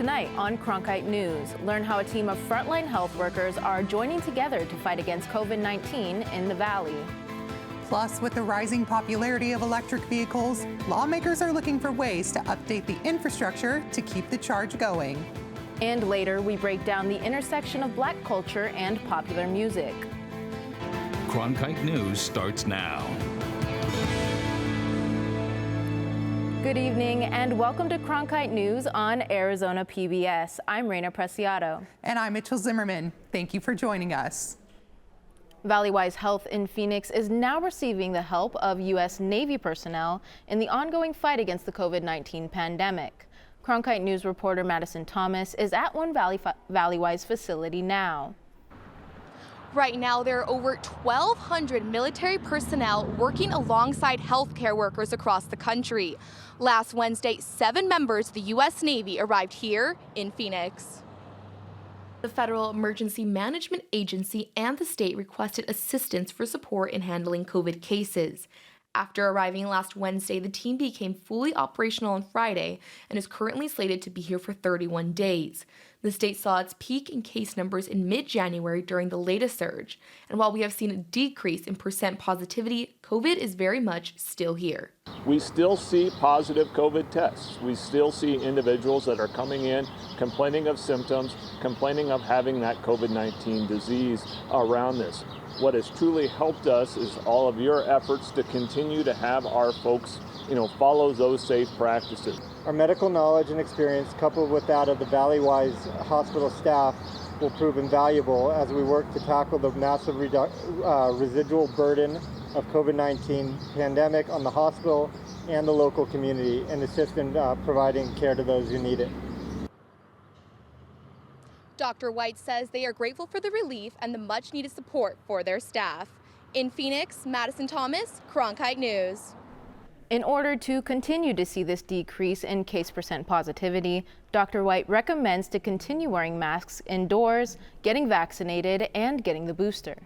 Tonight on Cronkite News, learn how a team of frontline health workers are joining together to fight against COVID-19 in the Valley. Plus, with the rising popularity of electric vehicles, lawmakers are looking for ways to update the infrastructure to keep the charge going. And later, we break down the intersection of Black culture and popular music. Cronkite News starts now. Good evening and welcome to Cronkite News on Arizona PBS. I'm Raina Preciado. And I'm Mitchell Zimmerman. Thank you for joining us. Valleywise Health in Phoenix is now receiving the help of U.S. Navy personnel in the ongoing fight against the COVID-19 pandemic. Cronkite News reporter Madison Thomas is at one Valleywise facility now. Right now, there are over 1,200 military personnel working alongside healthcare workers across the country. Last Wednesday, 7 members of the U.S. Navy arrived here in Phoenix. The Federal Emergency Management Agency and the state requested assistance for support in handling COVID cases. After arriving last Wednesday, the team became fully operational on Friday and is currently slated to be here for 31 days. The state saw its peak in case numbers in mid-January during the latest surge. And while we have seen a decrease in percent positivity, COVID is very much still here. We still see positive COVID tests. We still see individuals that are coming in complaining of symptoms, complaining of having that COVID-19 disease around this. What has truly helped us is all of your efforts to continue to have our folks, follow those safe practices. Our medical knowledge and experience, coupled with that of the Valleywise hospital staff, will prove invaluable as we work to tackle the massive residual burden of COVID-19 pandemic on the hospital and the local community, and assist in providing care to those who need it. Dr. White says they are grateful for the relief and the much-needed support for their staff. In Phoenix, Madison Thomas, Cronkite News. In order to continue to see this decrease in case percent positivity, Dr. White recommends to continue wearing masks indoors, getting vaccinated, and getting the booster.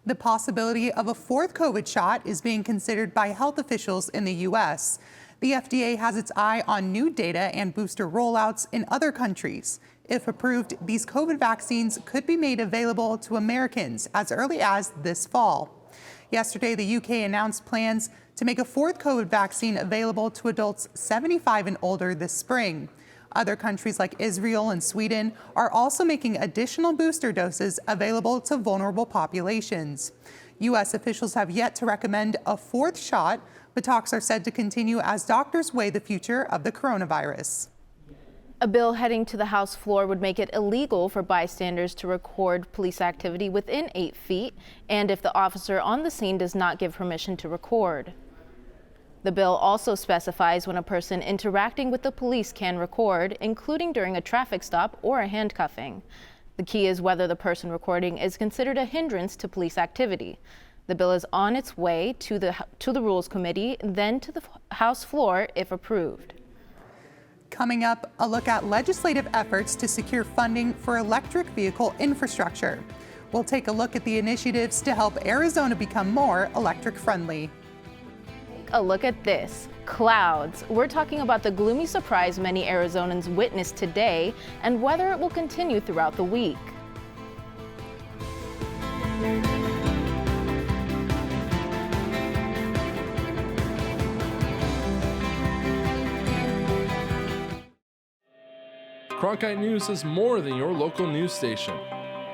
The possibility of a fourth COVID shot is being considered by health officials in the U.S. The FDA has its eye on new data and booster rollouts in other countries. If approved, these COVID vaccines could be made available to Americans as early as this fall. Yesterday, the UK announced plans to make a fourth COVID vaccine available to adults 75 and older this spring. Other countries like Israel and Sweden are also making additional booster doses available to vulnerable populations. U.S. officials have yet to recommend a fourth shot, but talks are said to continue as doctors weigh the future of the coronavirus. A bill heading to the House floor would make it illegal for bystanders to record police activity within 8 feet, and if the officer on the scene does not give permission to record. The bill also specifies when a person interacting with the police can record, including during a traffic stop or a handcuffing. The key is whether the person recording is considered a hindrance to police activity. The bill is on its way to the Rules Committee, then to the House floor if approved. Coming up, a look at legislative efforts to secure funding for electric vehicle infrastructure. We'll take a look at the initiatives to help Arizona become more electric friendly. Take a look at this. Clouds. We're talking about the gloomy surprise many Arizonans witnessed today and whether it will continue throughout the week. Cronkite News is more than your local news station.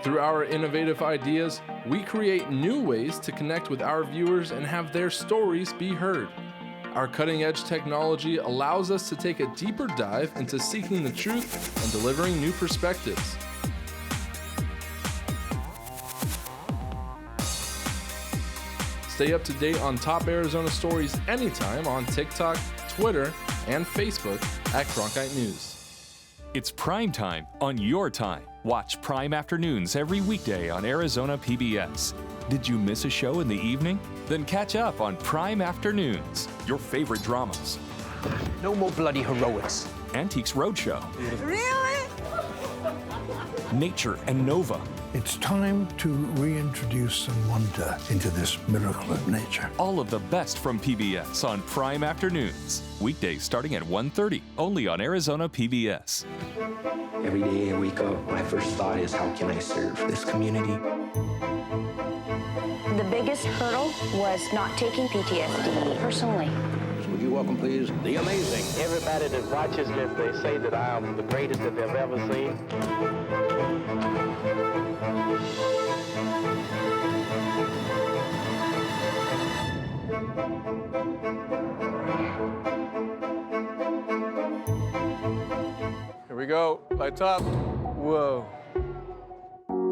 Through our innovative ideas, we create new ways to connect with our viewers and have their stories be heard. Our cutting-edge technology allows us to take a deeper dive into seeking the truth and delivering new perspectives. Stay up to date on top Arizona stories anytime on TikTok, Twitter, and Facebook at Cronkite News. It's prime time on your time. Watch Prime Afternoons every weekday on Arizona PBS. Did you miss a show in the evening? Then catch up on Prime Afternoons, your favorite dramas. No more bloody heroics. Antiques Roadshow. Really? Nature and Nova. It's time to reintroduce some wonder into this miracle of nature. All of the best from PBS on Prime Afternoons. Weekdays starting at 1:30, only on Arizona PBS. Every day I wake up, my first thought is, how can I serve this community? The biggest hurdle was not taking PTSD personally. Would you welcome, please, the amazing. Everybody that watches this, they say that I am the greatest that they've ever seen. Here we go. Lights up. Whoa.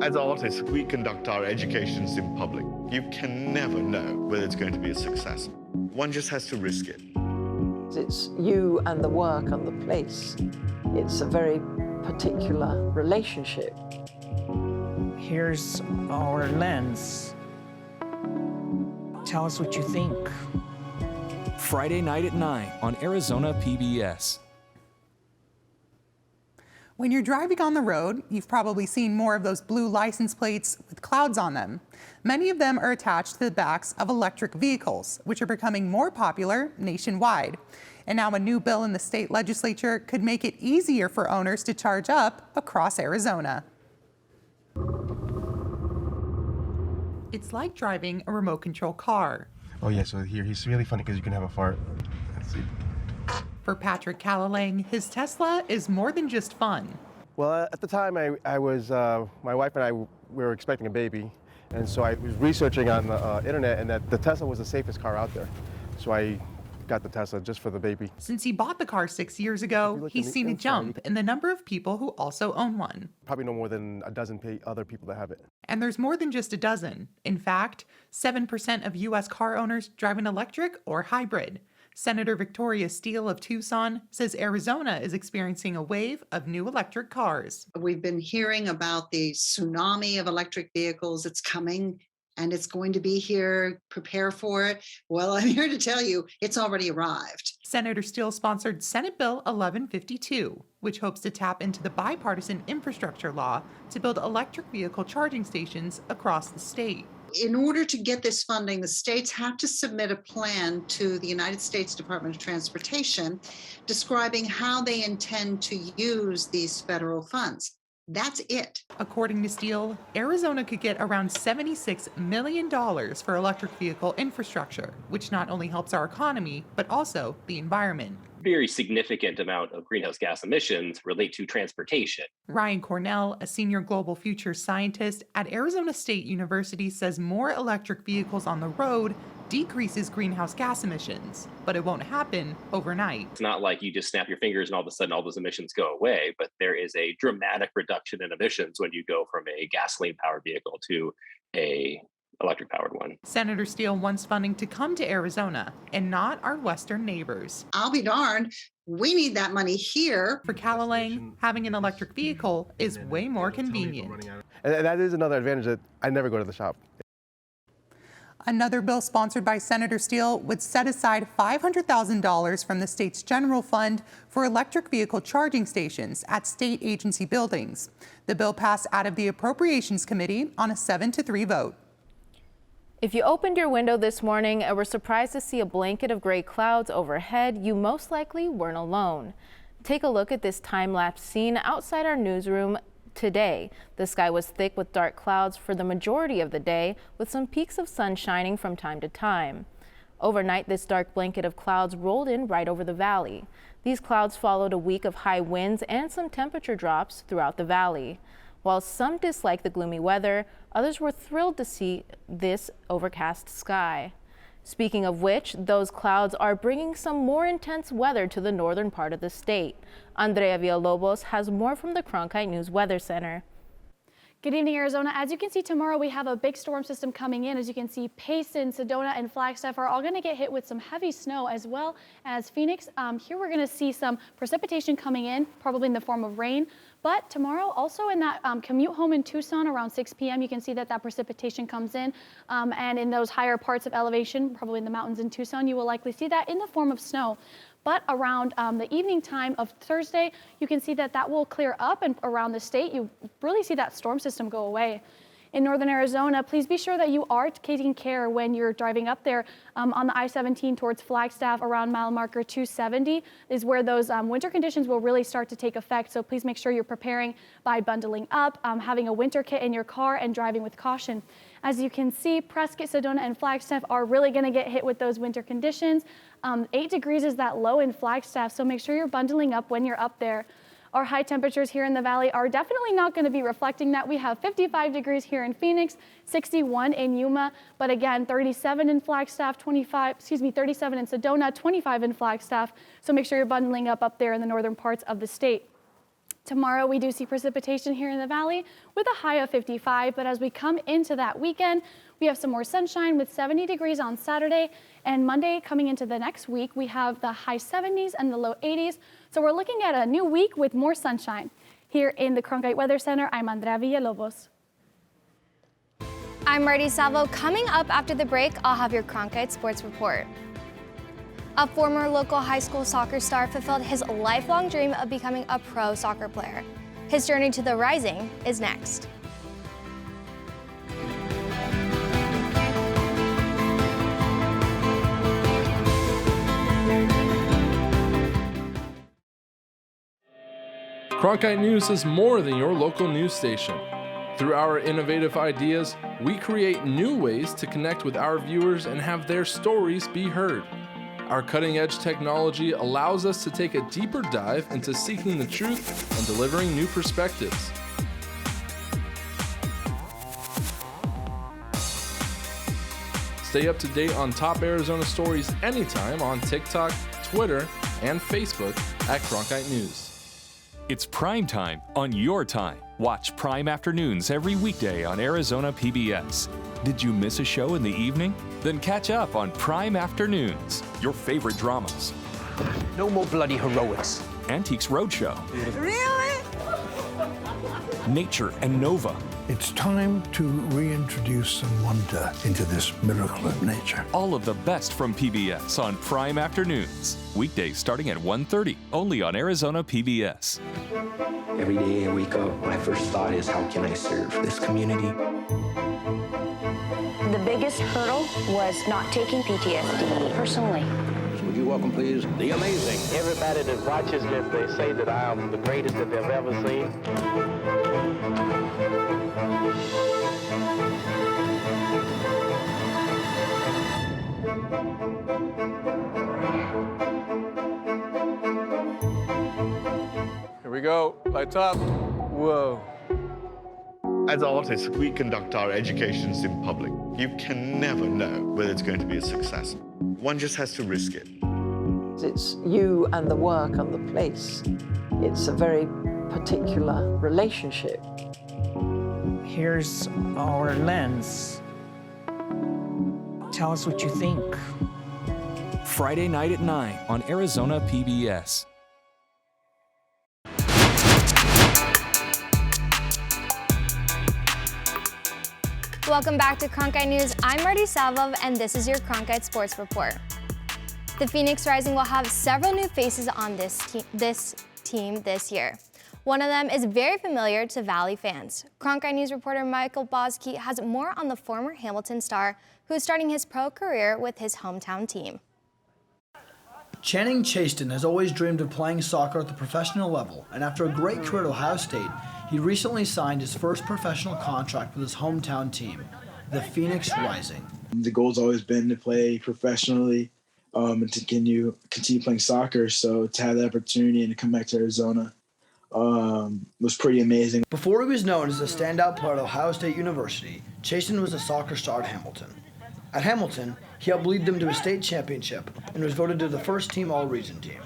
As artists, we conduct our educations in public. You can never know whether it's going to be a success. One just has to risk it. It's you and the work and the place. It's a very particular relationship. Here's our lens. Tell us what you think. Friday night at 9 on Arizona PBS. When you're driving on the road, you've probably seen more of those blue license plates with clouds on them. Many of them are attached to the backs of electric vehicles, which are becoming more popular nationwide. And now a new bill in the state legislature could make it easier for owners to charge up across Arizona. It's like driving a remote control car. Oh yeah, so here he's really funny because you can have a fart. Let's see. For Patrick Callalang, his Tesla is more than just fun. Well, at the time I was, my wife and I, we were expecting a baby. And so I was researching on the internet, and that the Tesla was the safest car out there. So I got the Tesla just for the baby. Since he bought the car 6 years ago, he's seen a jump in the number of people who also own one. Probably no more than a dozen other people that have it. And there's more than just a dozen. In fact, 7% of U.S. car owners drive an electric or hybrid. Senator Victoria Steele of Tucson says Arizona is experiencing a wave of new electric cars. We've been hearing about the tsunami of electric vehicles. It's coming and it's going to be here. Prepare for it. Well, I'm here to tell you it's already arrived. Senator Steele sponsored Senate Bill 1152, which hopes to tap into the bipartisan infrastructure law to build electric vehicle charging stations across the state. In order to get this funding, the states have to submit a plan to the United States Department of Transportation describing how they intend to use these federal funds. That's it. According to Steele, Arizona could get around $76 million for electric vehicle infrastructure, which not only helps our economy, but also the environment. Very significant amount of greenhouse gas emissions relate to transportation. Ryan Cornell, a senior global futures scientist at Arizona State University, says more electric vehicles on the road decreases greenhouse gas emissions, but it won't happen overnight. It's not like you just snap your fingers and all of a sudden all those emissions go away, but there is a dramatic reduction in emissions when you go from a gasoline-powered vehicle to a electric-powered one. Senator Steele wants funding to come to Arizona and not our western neighbors. I'll be darned. We need that money here. For Callalang, having an electric vehicle is way more convenient. And that is another advantage, that I never go to the shop. Another bill sponsored by Senator Steele would set aside $500,000 from the state's general fund for electric vehicle charging stations at state agency buildings. The bill passed out of the Appropriations Committee on a 7-3 vote. If you opened your window this morning and were surprised to see a blanket of gray clouds overhead, you most likely weren't alone. Take a look at this time-lapse scene outside our newsroom today. The sky was thick with dark clouds for the majority of the day, with some peaks of sun shining from time to time. Overnight, this dark blanket of clouds rolled in right over the valley. These clouds followed a week of high winds and some temperature drops throughout the valley. While some disliked the gloomy weather, others were thrilled to see this overcast sky. Speaking of which, those clouds are bringing some more intense weather to the northern part of the state. Andrea Villalobos has more from the Cronkite News Weather Center. Good evening, Arizona. As you can see, tomorrow we have a big storm system coming in. As you can see, Payson, Sedona, and Flagstaff are all going to get hit with some heavy snow, as well as Phoenix. Here we're going to see some precipitation coming in, probably in the form of rain. But tomorrow, also in that commute home in Tucson around 6 p.m., you can see that precipitation comes in. And in those higher parts of elevation, probably in the mountains in Tucson, you will likely see that in the form of snow. But around the evening time of Thursday, you can see that that will clear up, and around the state, you really see that storm system go away. In northern Arizona, please be sure that you are taking care when you're driving up there on the I-17 towards Flagstaff around mile marker 270 is where those winter conditions will really start to take effect. So please make sure you're preparing by bundling up, having a winter kit in your car, and driving with caution. As you can see, Prescott, Sedona, and Flagstaff are really going to get hit with those winter conditions. 8 degrees is that low in Flagstaff, so make sure you're bundling up when you're up there. Our high temperatures here in the valley are definitely not going to be reflecting that. We have 55 degrees here in Phoenix, 61 in Yuma, but again, 37 in Flagstaff, 37 in Sedona, 25 in Flagstaff. So make sure you're bundling up there in the northern parts of the state. Tomorrow we do see precipitation here in the valley with a high of 55, but as we come into that weekend, we have some more sunshine with 70 degrees on Saturday, and Monday coming into the next week, we have the high 70s and the low 80s. So we're looking at a new week with more sunshine. Here in the Cronkite Weather Center, I'm Andrea Villalobos. I'm Marty Salvo. Coming up after the break, I'll have your Cronkite Sports Report. A former local high school soccer star fulfilled his lifelong dream of becoming a pro soccer player. His journey to the Rising is next. Cronkite News is more than your local news station. Through our innovative ideas, we create new ways to connect with our viewers and have their stories be heard. Our cutting-edge technology allows us to take a deeper dive into seeking the truth and delivering new perspectives. Stay up to date on top Arizona stories anytime on TikTok, Twitter, and Facebook at Cronkite News. It's prime time on your time. Watch Prime Afternoons every weekday on Arizona PBS. Did you miss a show in the evening? Then catch up on Prime Afternoons, your favorite dramas. No more bloody heroics. Antiques Roadshow. Really? Nature and Nova. It's time to reintroduce some wonder into this miracle of nature. All of the best from PBS on Prime Afternoons. Weekdays starting at 1:30, only on Arizona PBS. Every day I wake up, my first thought is, how can I serve this community? The biggest hurdle was not taking PTSD personally. Would you welcome, please, the amazing. Everybody that watches this, they say that I am the greatest that they've ever seen. Here we go. Lights up. Whoa. As artists, we conduct our educations in public. You can never know whether it's going to be a success. One just has to risk it. It's you and the work and the place. It's a very particular relationship. Here's our lens. Tell us what you think. Friday night at 9 on Arizona PBS. Welcome back to Cronkite News. I'm Marty Salvo, and this is your Cronkite Sports Report. The Phoenix Rising will have several new faces on this team this year. One of them is very familiar to Valley fans. Cronkite News reporter Michael Bosky has more on the former Hamilton star who is starting his pro career with his hometown team. Channing Chaston has always dreamed of playing soccer at the professional level, and after a great career at Ohio State, he recently signed his first professional contract with his hometown team, the Phoenix Rising. The goal's always been to play professionally and to continue playing soccer, so to have the opportunity and to come back to Arizona was pretty amazing. Before he was known as a standout player at Ohio State University, Chaston was a soccer star at Hamilton. At Hamilton, he helped lead them to a state championship and was voted to the first-team All-Region team.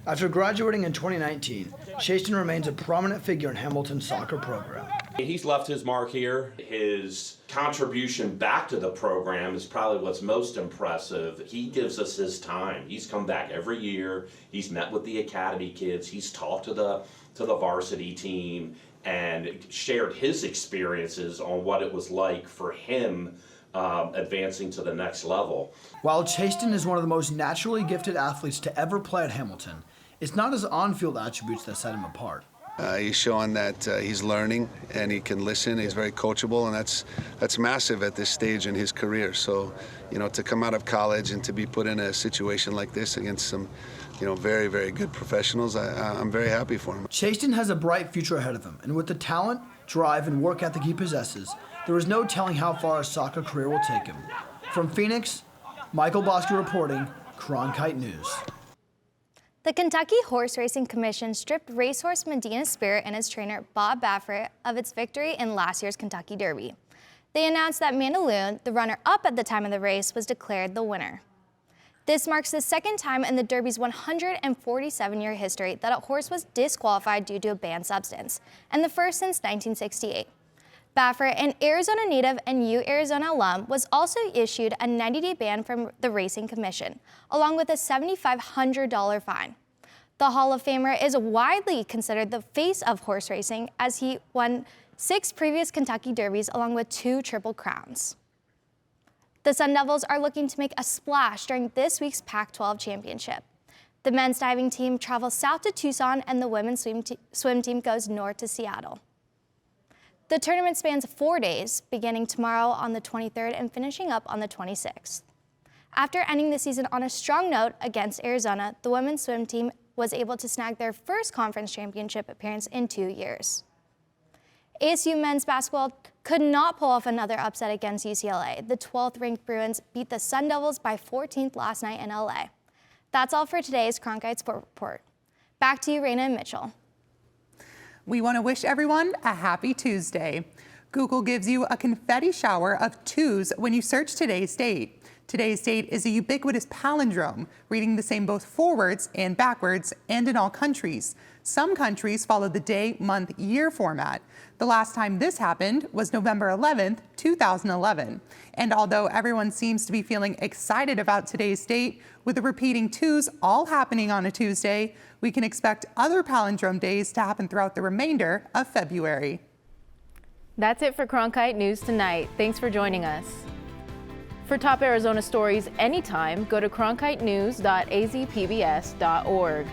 After graduating in 2019, Chaston remains a prominent figure in Hamilton's soccer program. He's left his mark here. His contribution back to the program is probably what's most impressive. He gives us his time. He's come back every year. He's met with the academy kids. He's talked to the varsity team and shared his experiences on what it was like for him advancing to the next level. While Chaston is one of the most naturally gifted athletes to ever play at Hamilton, it's not his on-field attributes that set him apart. He's showing that he's learning and he can listen. He's very coachable, and that's massive at this stage in his career. So, to come out of college and to be put in a situation like this against some, very, very good professionals, I'm very happy for him. Chaston has a bright future ahead of him, and with the talent, drive, and work ethic he possesses, there is no telling how far his soccer career will take him. From Phoenix, Michael Bosky reporting, Cronkite News. The Kentucky Horse Racing Commission stripped racehorse Medina Spirit and its trainer Bob Baffert of its victory in last year's Kentucky Derby. They announced that Mandaloun, the runner-up at the time of the race, was declared the winner. This marks the second time in the Derby's 147-year history that a horse was disqualified due to a banned substance, and the first since 1968. Baffert, an Arizona native and U-Arizona alum, was also issued a 90-day ban from the Racing Commission, along with a $7,500 fine. The Hall of Famer is widely considered the face of horse racing, as he won 6 previous Kentucky Derbies along with 2 Triple Crowns. The Sun Devils are looking to make a splash during this week's Pac-12 championship. The men's diving team travels south to Tucson, and the women's swim team goes north to Seattle. The tournament spans 4 days, beginning tomorrow on the 23rd and finishing up on the 26th. After ending the season on a strong note against Arizona, the women's swim team was able to snag their first conference championship appearance in 2 years. ASU men's basketball could not pull off another upset against UCLA. The 12th-ranked Bruins beat the Sun Devils by 14th last night in LA. That's all for today's Cronkite Sport Report. Back to you, Raina and Mitchell. We want to wish everyone a happy Tuesday. Google gives you a confetti shower of twos when you search today's date. Today's date is a ubiquitous palindrome, reading the same both forwards and backwards and in all countries. Some countries follow the day, month, year format. The last time this happened was November 11th, 2011. And although everyone seems to be feeling excited about today's date, with the repeating twos all happening on a Tuesday, we can expect other palindrome days to happen throughout the remainder of February. That's it for Cronkite News tonight. Thanks for joining us. For top Arizona stories anytime, go to cronkitenews.azpbs.org.